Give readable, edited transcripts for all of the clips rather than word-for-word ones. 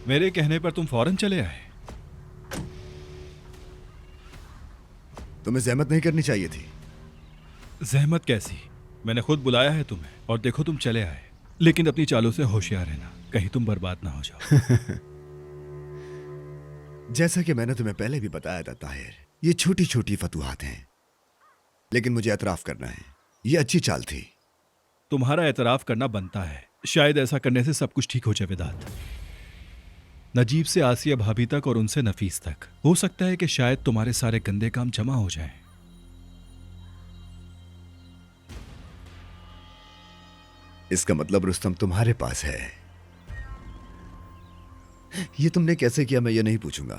मेरे कहने पर तुम फौरन चले आए। तुम्हें जहमत नहीं करनी चाहिए थी। जहमत कैसी? मैंने खुद बुलाया है तुम्हें और देखो तुम चले आए। लेकिन अपनी चालों से होशियार रहना, कहीं तुम बर्बाद ना हो जाओ। जैसा कि मैंने तुम्हें पहले भी बताया था ताहिर, ये छोटी छोटी फतूहात हैं, लेकिन मुझे एतराफ करना है, ये अच्छी चाल थी। तुम्हारा एतराफ करना बनता है। शायद ऐसा करने से सब कुछ ठीक हो जाए विदात। नजीब से आसिया भाभी तक और उनसे नफीस तक। हो सकता है कि शायद तुम्हारे सारे गंदे काम जमा हो जाएं। इसका मतलब रुस्तम तुम्हारे पास है। ये तुमने कैसे किया मैं ये नहीं पूछूंगा।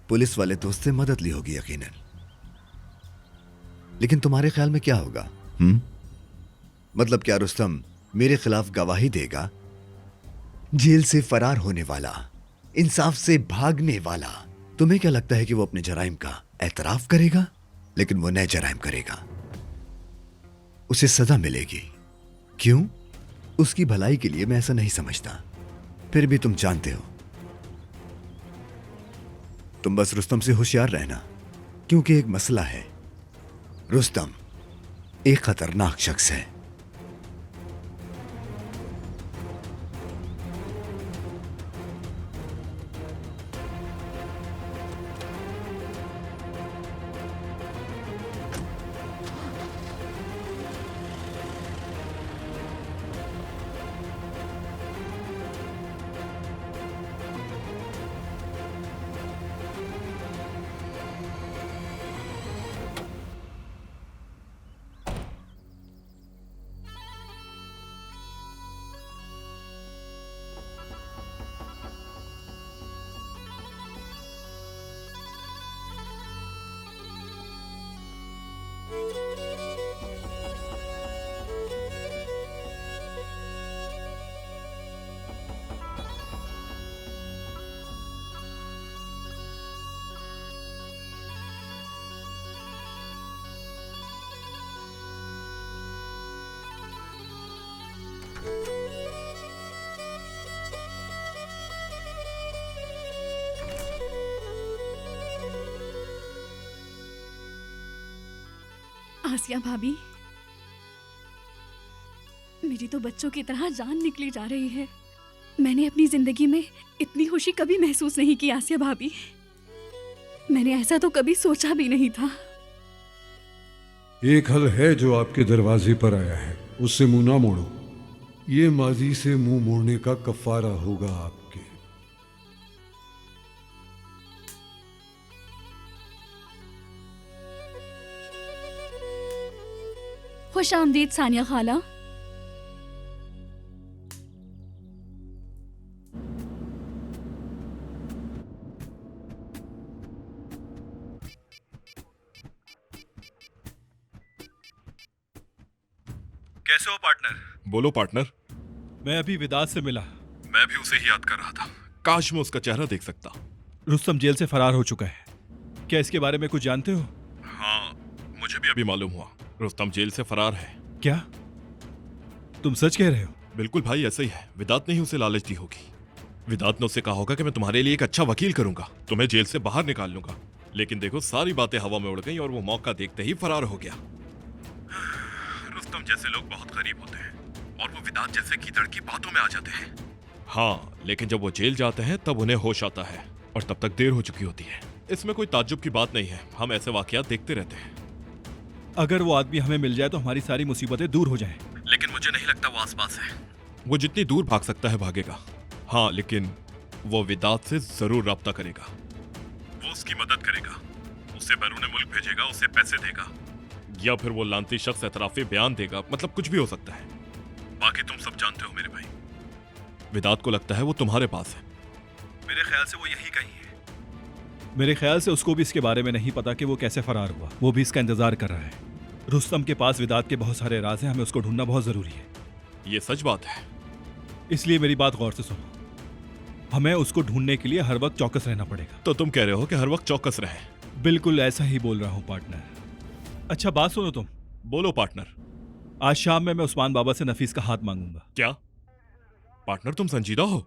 पुलिस वाले तो उससे मदद ली होगी यकीनन, लेकिन तुम्हारे ख्याल में क्या होगा? मतलब क्या रुस्तम मेरे खिलाफ गवाही देगा? जेल से फरार होने वाला, इंसाफ से भागने वाला, तुम्हें क्या लगता है कि वो अपने जराइम का एतराफ करेगा? लेकिन वो नए जराइम करेगा, उसे सजा मिलेगी। क्यों? उसकी भलाई के लिए मैं ऐसा नहीं समझता। फिर भी तुम जानते हो। तुम बस रुस्तम से होशियार रहना, क्योंकि एक मसला है। रुस्तम एक खतरनाक शख्स है। आसिया भाभी, मेरी तो बच्चों की तरह जान निकली जा रही है। मैंने अपनी जिंदगी में इतनी खुशी कभी महसूस नहीं की आसिया भाभी। मैंने ऐसा तो कभी सोचा भी नहीं था। एक हल है जो आपके दरवाजे पर आया है, उससे मुंह ना मोड़ो। ये माजी से मुंह मोड़ने का कफारा होगा आपके। खुश आमदीद सानिया खाला। कैसे हो पार्टनर? बोलो पार्टनर। मैं अभी विदात से मिला। मैं भी उसे ही याद कर रहा था। काश मैं उसका चेहरा देख सकता। रुस्तम जेल से फरार हो चुका है। क्या इसके बारे में कुछ जानते हो? हाँ, मुझे भी अभी मालूम हुआ। रुस्तम जेल से फरार है। क्या तुम सच कह रहे हो? बिल्कुल भाई, ऐसा ही है। विदात ने ही उसे लालच दी होगी। विदात ने उससे कहा होगा कि मैं तुम्हारे लिए एक अच्छा वकील करूंगा, तुम्हें जेल से बाहर निकाल लूंगा। लेकिन देखो, सारी बातें हवा में उड़ गई और वो मौका देखते ही फरार हो गया। रुस्तम जैसे लोग बहुत गरीब होते हैं और वो विदात जैसे कीचड़ की बातों में आ जाते हैं। हाँ, लेकिन जब वो जेल जाते हैं तब उन्हें होश आता है और तब तक देर हो चुकी होती है। इसमें कोई ताज्जुब की बात नहीं है, हम ऐसे वाकयात देखते रहते हैं। अगर वो आदमी हमें मिल जाए तो हमारी सारी मुसीबतें दूर हो जाएं। लेकिन मुझे नहीं लगता वो आसपास है। वो जितनी दूर भाग सकता है भागेगा। हाँ, लेकिन वो विदात से जरूर राब्ता करेगा। वो उसकी मदद करेगा, उसे बैरून मुल्क भेजेगा, उसे पैसे देगा, या फिर वो लानती शख्स एतराफी बयान देगा। मतलब कुछ भी हो सकता है। बाकी तुम सब जानते हो मेरे भाई। विदात को लगता है वो तुम्हारे पास है। मेरे ख्याल से वो यही कहीं है। मेरे ख्याल से उसको भी इसके बारे में नहीं पता कि वो कैसे फरार हुआ। वो भी इसका इंतजार कर रहा है। रुस्तम के पास विदात के बहुत सारे राज हैं, हमें उसको ढूंढना बहुत जरूरी है। ये सच बात है। इसलिए मेरी बात गौर से सुनो। हमें उसको ढूंढने के लिए हर वक्त चौकस रहना पड़ेगा। तो तुम कह रहे हो कि हर वक्त चौकस रहे? बिल्कुल ऐसा ही बोल रहा हूँ पार्टनर। अच्छा बात सुनो तुम। बोलो पार्टनर। आज शाम में मैं उस्मान बाबा से नफीस का हाथ मांगूंगा। क्या पार्टनर, तुम संजीदा हो?